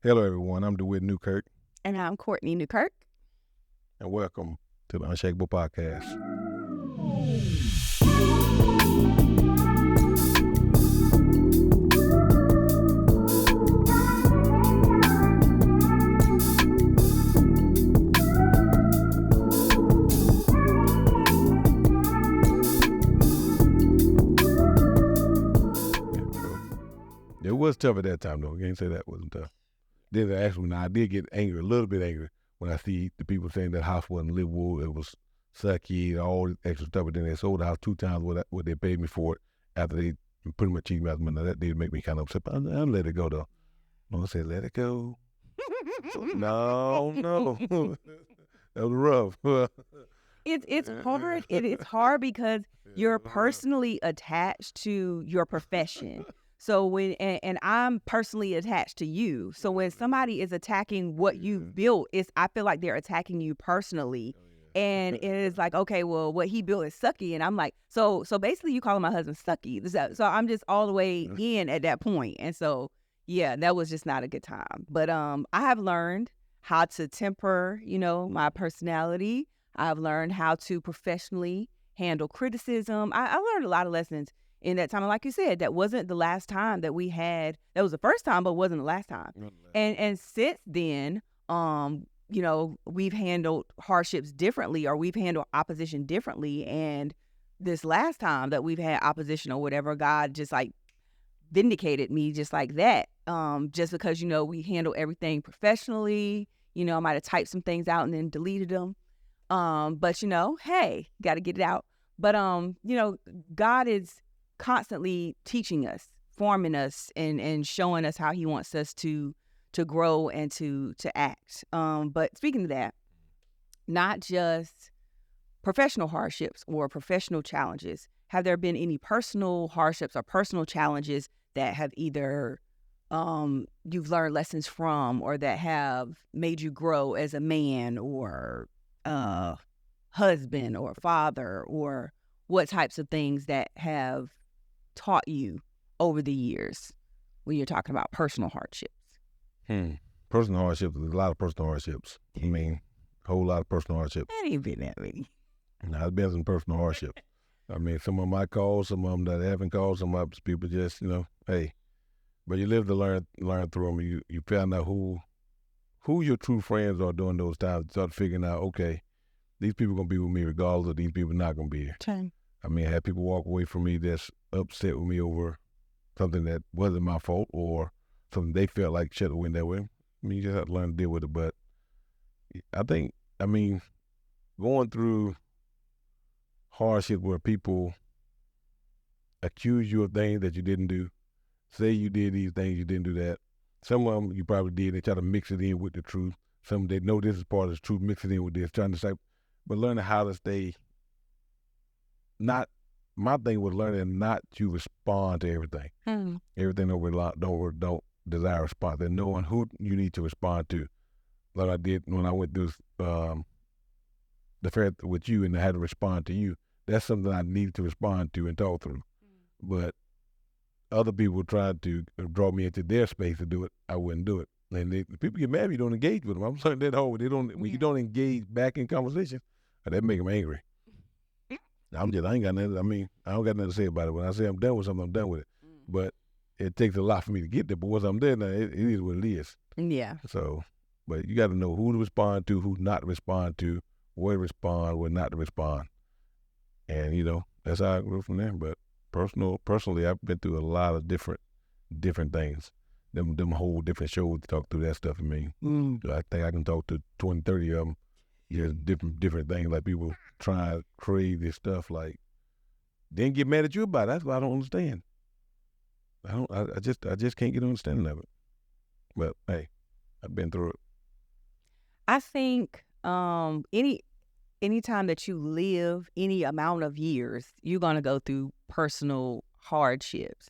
Hello, everyone. I'm DeWitt Newkirk, And I'm Courtney Newkirk. and welcome to the Unshakable Podcast. It was tough at that time, though. You can't say that wasn't tough. Then actually, now I did get angry, a little bit angry, when I see the people saying that house wasn't livable, it was sucky, all this extra stuff. But then they sold the house 2 times what they paid me for it after they pretty much cheated me out of money. Now, that did make me kind of upset, but I let it go, though. I said, let it go. No. That was rough. It's hard. It is hard because you're personally attached to your profession. So and I'm personally attached to you. So when somebody is attacking what you've built, I feel like they're attacking you personally. And it is like, okay, well, what he built is sucky. And I'm like, so basically you calling my husband sucky. So I'm just all the way in at that point. And so, yeah, that was just not a good time. But I have learned how to temper, my personality. I've learned how to professionally handle criticism. I learned a lot of lessons in that time. And like you said, that wasn't the last time that we had. That was the first time, but wasn't the last time. And since then, we've handled hardships differently, or we've handled opposition differently. And this last time that we've had opposition or whatever, God just like vindicated me just like that. Just because, we handle everything professionally. I might have typed some things out and then deleted them. But hey, got to get it out. But God is constantly teaching us, forming us, and showing us how He wants us to grow and to act. But speaking of that, not just professional hardships or professional challenges. Have there been any personal hardships or personal challenges that have either you've learned lessons from, or that have made you grow as a man or husband or father, or what types of things that have taught you over the years when you're talking about personal hardships? Personal hardships, there's a lot of personal hardships. I mean, a whole lot of personal hardships. That ain't been that many. Now, it's been some personal hardships. I mean, some of them I called, some of them that I haven't called, some of people just, hey. But you live to learn through them. You found out who your true friends are during those times. Start figuring out, okay, these people going to be with me regardless of these people not going to be here. Okay. I mean, I had people walk away from me that's upset with me over something that wasn't my fault, or something they felt like should have went that way. I mean, you just have to learn to deal with it. But going through hardship where people accuse you of things that you didn't do, say you did these things, you didn't do that. Some of them you probably did. They try to mix it in with the truth. Some they know this is part of the truth, mix it in with this, trying to say, but learning how to stay. Not my thing was learning not to respond to everything. Everything don't desire a response. And knowing who you need to respond to, like I did when I went through the fair with you, and I had to respond to you. That's something I needed to respond to and talk through. But other people tried to draw me into their space to do it. I wouldn't do it. And people get mad if you don't engage with them. I'm saying that whole when you don't engage back in conversation, that make them angry. I ain't got nothing. I mean, I don't got nothing to say about it. When I say I'm done with something, I'm done with it. But it takes a lot for me to get there. But once I'm there, now it is what it is. Yeah. So, but you got to know who to respond to, who not to respond to, where to respond, where not to respond, and that's how I grew from there. But personally, I've been through a lot of different things. Them whole different shows to talk through that stuff. I mean, I think I can talk to 20, 30 of them. Just different things, like people try to crave this stuff, like then get mad at you about it. That's what I don't understand. I just can't get an understanding of it. But hey, I've been through it. I think any time that you live any amount of years, you're gonna go through personal hardships.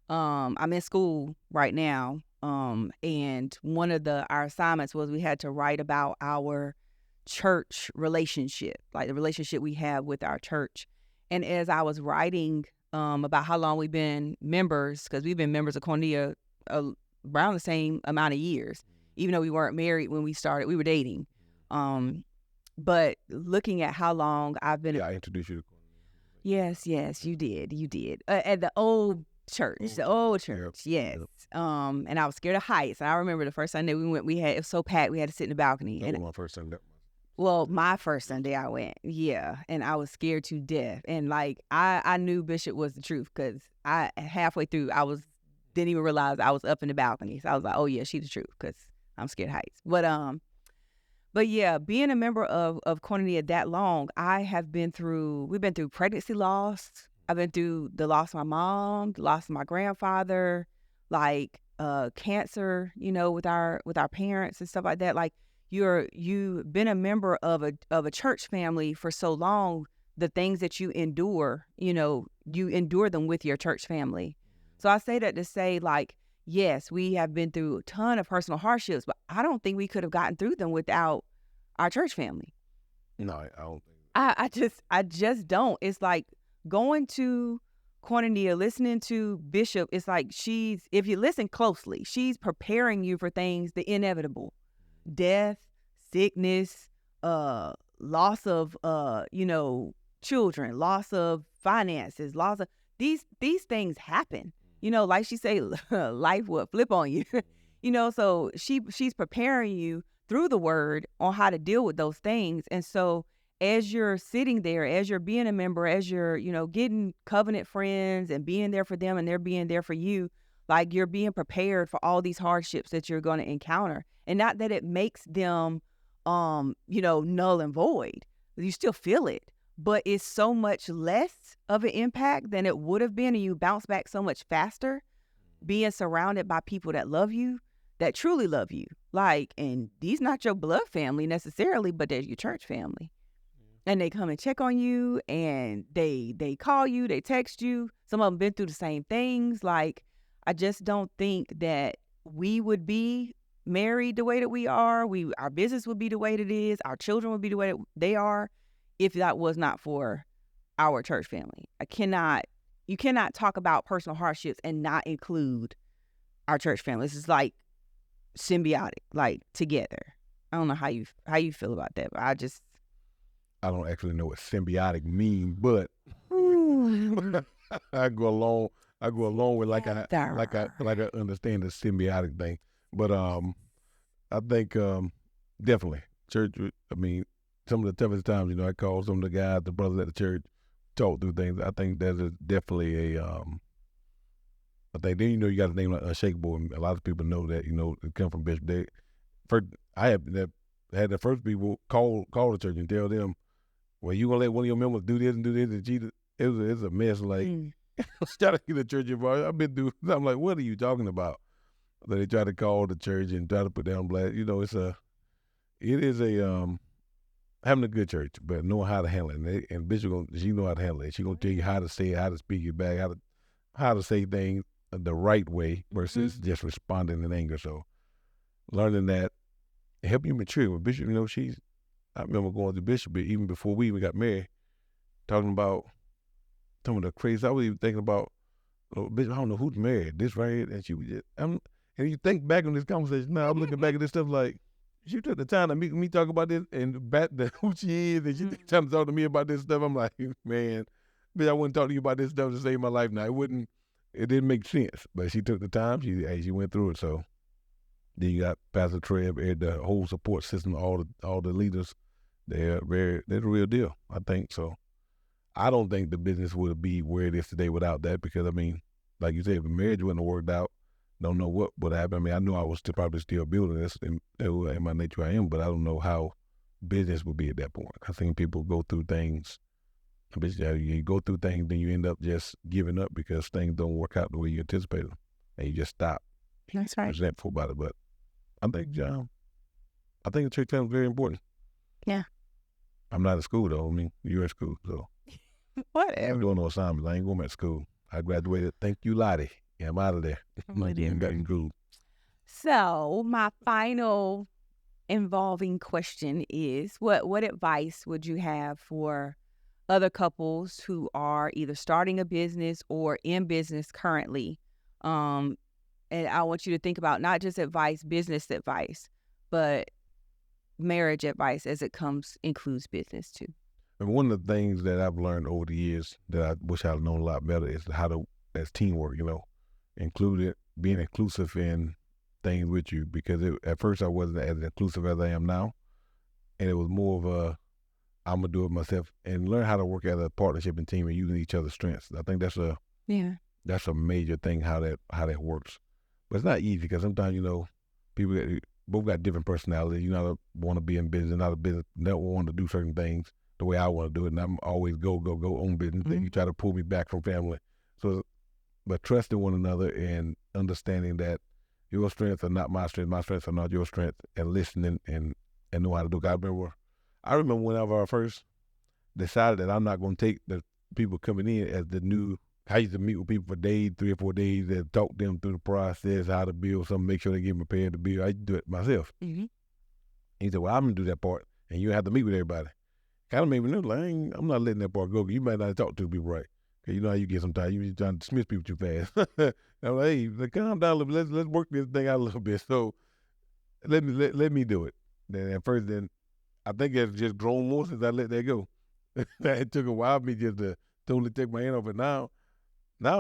I'm in school right now, and one of our assignments was we had to write about our church relationship, like the relationship we have with our church. And as I was writing about how long we've been members, because we've been members of Cornelia around the same amount of years, even though we weren't married when we started. We were dating. But looking at how long I've been... Yeah, I introduced you to Yes, you did. At the old church, the old church, yes. Yep. And I was scared of heights. And I remember the first Sunday we went, it was so packed, we had to sit in the balcony. That And was my first Sunday. well, my first Sunday I went, yeah, and I was scared to death. And like I knew Bishop was the truth, because I halfway through didn't even realize I was up in the balcony. So I was like, oh yeah, she's the truth, because I'm scared of heights. But yeah, being a member of Koinonia that long, we've been through pregnancy loss. I've been through the loss of my mom, the loss of my grandfather, like cancer, with our parents and stuff like that. Like you've been a member of a church family for so long, the things that you endure, you endure them with your church family. So I say that to say, like, yes, we have been through a ton of personal hardships, but I don't think we could have gotten through them without our church family. No, I don't think. I just don't. It's like going to Koinonia, listening to Bishop. It's like if you listen closely, she's preparing you for things, the inevitable, death, sickness, loss of, children, loss of finances, loss of these things happen. Like she say, life will flip on you. So she's preparing you through the word on how to deal with those things. And so as you're sitting there, as you're being a member, as you're, getting covenant friends and being there for them and they're being there for you, like you're being prepared for all these hardships that you're going to encounter. And not that it makes them, null and void. You still feel it, but it's so much less of an impact than it would have been, and you bounce back so much faster being surrounded by people that love you, that truly love you. Like, and these not your blood family necessarily, but they're your church family. And they come and check on you, and they call you, they text you. Some of them been through the same things. Like, I just don't think that we would be married the way that we are. Our business would be the way that it is. Our children would be the way that they are, if that was not for our church family. You cannot talk about personal hardships and not include our church family. This is like symbiotic, like together. I don't know how you feel about that, but I don't actually know what symbiotic means, but I go along with like I understand the symbiotic thing. But I think definitely church. I mean, some of the toughest times, I call some of the guys, the brothers at the church, talk through things. I think that is definitely a I think then you got a name like Unshakable, and a lot of people know that it come from Bishop. I had the first people call the church and tell them, well, you gonna let one of your members do this and do this, and Jesus, it's a mess. Like, try to get the church involved. I've been through. I'm like, what are you talking about? So they try to call the church and try to put down blast. It is having a good church, but knowing how to handle it. And Bishop, she know how to handle it. She gonna tell you how to say it, how to speak it back, how to say things the right way versus just responding in anger. So learning that help you mature. With Bishop, I remember going to Bishop even before we even got married, talking about some of the crazy. I was even thinking about, Bishop, I don't know who's married. This right here, and she was just. And you think back on this conversation. Now I'm looking back at this stuff like, she took the time to meet me talk about this and back who she is, and she trying to talk to me about this stuff. I'm like, man, bitch, I wouldn't talk to you about this stuff to save my life now. It didn't make sense. But she took the time. She went through it. So then you got Pastor Trev, the whole support system, all the leaders. They're the real deal, I think. So I don't think the business would be where it is today without that, because I mean, like you said, if the marriage wouldn't have worked out, don't know what would happen. I mean, I know I was probably still building this in my nature I am, but I don't know how business would be at that point. I think people go through things. You go through things, then you end up just giving up because things don't work out the way you anticipated them, and you just stop. That's right. Resentful about it. But I think the church family is very important. Yeah. I'm not at school though. I mean, you're at school, so whatever. I'm doing no assignments. I ain't going back to school. I graduated. Thank you, Lottie. Yeah, I'm out of there. So my final involving question is, what advice would you have for other couples who are either starting a business or in business currently, and I want you to think about not just advice, business advice, but marriage advice as it includes business too. And one of the things that I've learned over the years that I wish I'd known a lot better is how to, as teamwork, being inclusive in things with you, because at first I wasn't as inclusive as I am now. And it was more of a, I'm going to do it myself, and learn how to work as a partnership and team and using each other's strengths. I think that's a major thing, how that works. But it's not easy, because sometimes, people both got different personalities. You know, want to be in business, not a business, never want to do certain things the way I want to do it. And I'm always go on business. Then you try to pull me back from family. So, but trusting one another and understanding that your strengths are not my strengths are not your strengths, and listening and know how to do it. I remember whenever I first decided that I'm not going to take the people coming in as the new. I used to meet with people for days, 3 or 4 days, and talk them through the process, how to build something, make sure they get prepared to build. I used to do it myself. Mm-hmm. He said, well, I'm going to do that part, and you have to meet with everybody. Kind of made me know, like, I'm not letting that part go. You might not talk to people right. Because you know how you get sometimes. You trying to dismiss people too fast. I'm like, hey, calm down a little bit. Let's work this thing out a little bit. So let me do it. Then at first, I think it's just grown more since I let that go. It took a while for me just to totally take my hand off it. Now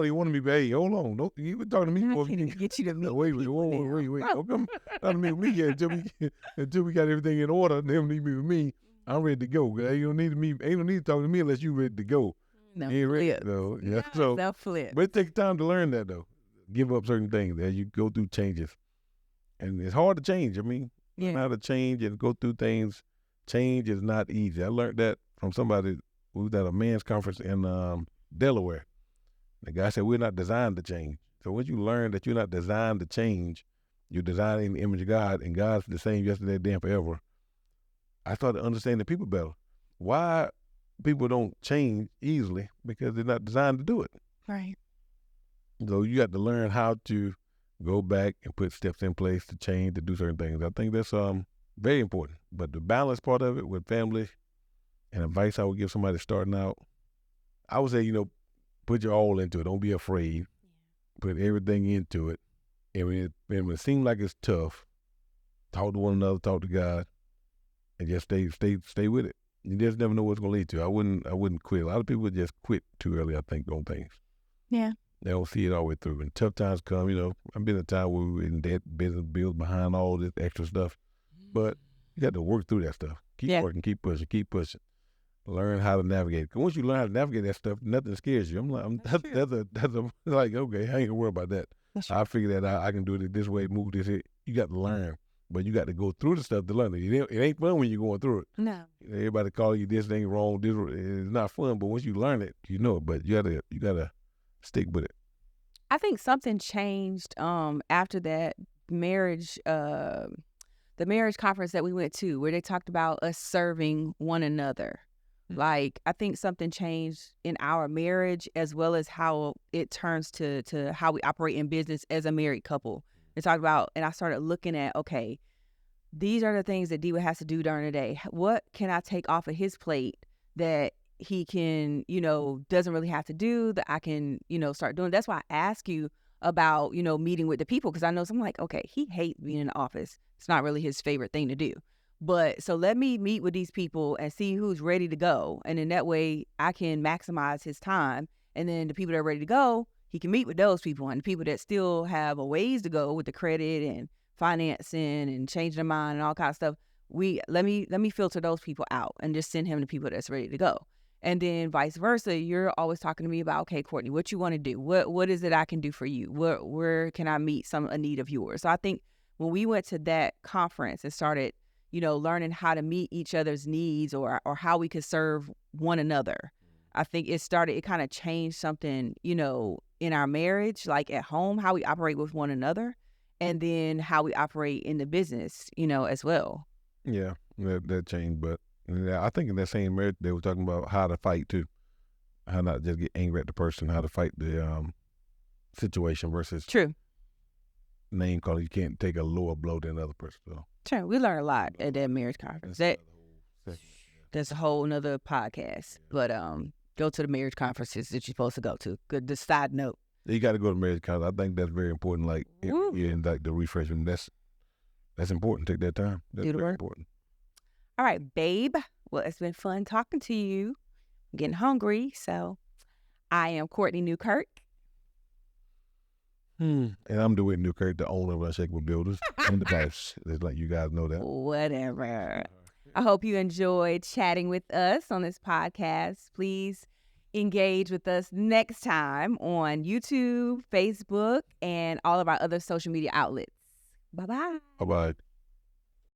they want to be, hey, hold on. Don't, you been talking to me before. I can't even get you to meet wait. Don't come talk to me with me yet until we got everything in order. They don't need me with me. I'm ready to go. You don't need me. Ain't no need to talk to me unless you ready to go. No, ain't ready though. Yeah. So no flip. But it takes time to learn that though. Give up certain things as you go through changes, and it's hard to change. I mean, learn how to change and go through things. Change is not easy. I learned that from somebody who was at a men's conference in Delaware. The guy said, we're not designed to change. So once you learn that you're not designed to change, you're designed in the image of God, and God's the same yesterday, today, and forever. I started understanding people better. Why people don't change easily? Because they're not designed to do it. Right. So you got to learn how to go back and put steps in place to change, to do certain things. I think that's very important. But the balance part of it with family and advice I would give somebody starting out, I would say, put your all into it. Don't be afraid. Put everything into it. And when it seems like it's tough, talk to one another, talk to God, and just stay with it. You just never know what's going to lead to. I wouldn't quit. A lot of people just quit too early, I think, on things. Yeah. They don't see it all the way through. When tough times come, I've been in a time where we were in debt, business bills, behind all this extra stuff. But you got to work through that stuff. Keep working, keep pushing. Learn how to navigate. Because once you learn how to navigate that stuff, nothing scares you. I'm like, that's like, okay, I ain't gonna worry about that. I figure that I can do it this way, move this here. You got to learn, but you got to go through the stuff to learn it. It ain't fun when you're going through it. No. Everybody call you this thing wrong. It's not fun, but once you learn it, you know it. But you gotta stick with it. I think something changed after that marriage, the marriage conference that we went to, where they talked about us serving one another. Like, I think something changed in our marriage, as well as how it turns to how we operate in business as a married couple. They talked about, and I started looking at, okay, these are the things that Diwa has to do during the day. What can I take off of his plate that he can, doesn't really have to do, that I can, start doing? That's why I ask you about, meeting with the people, because I know some, like, okay, he hates being in the office. It's not really his favorite thing to do. But so let me meet with these people and see who's ready to go. And in that way, I can maximize his time. And then the people that are ready to go, he can meet with those people. And the people that still have a ways to go with the credit and financing and changing their mind and all kinds of stuff, let me filter those people out and just send him the people that's ready to go. And then vice versa, you're always talking to me about, okay, Courtney, what you want to do? What is it I can do for you? Where can I meet a need of yours? So I think when we went to that conference and started learning how to meet each other's needs or how we could serve one another, I think it kind of changed something, in our marriage, like at home, how we operate with one another, and then how we operate in the business, as well. Yeah, that changed. But I think in that same marriage, they were talking about how to fight too. How not just get angry at the person, how to fight the situation versus True. Name calling. You can't take a lower blow than another person. So. Sure, we learned a lot at that marriage conference. That's a whole nother podcast. But go to the marriage conferences that you're supposed to go to. Good. The side note. You got to go to marriage counseling. I think that's very important. Like Woo. in like the refreshment, that's important. Take that time. That's Do the very work. important. All right, babe. Well, it's been fun talking to you. I'm getting hungry, so I am Courtney Newkirk. And I'm Dewitt Newkirk, the owner of Unshakable Builders and the vice. It's like you guys know that. Whatever. I hope you enjoyed chatting with us on this podcast. Please engage with us next time on YouTube, Facebook, and all of our other social media outlets. Bye-bye. Bye-bye.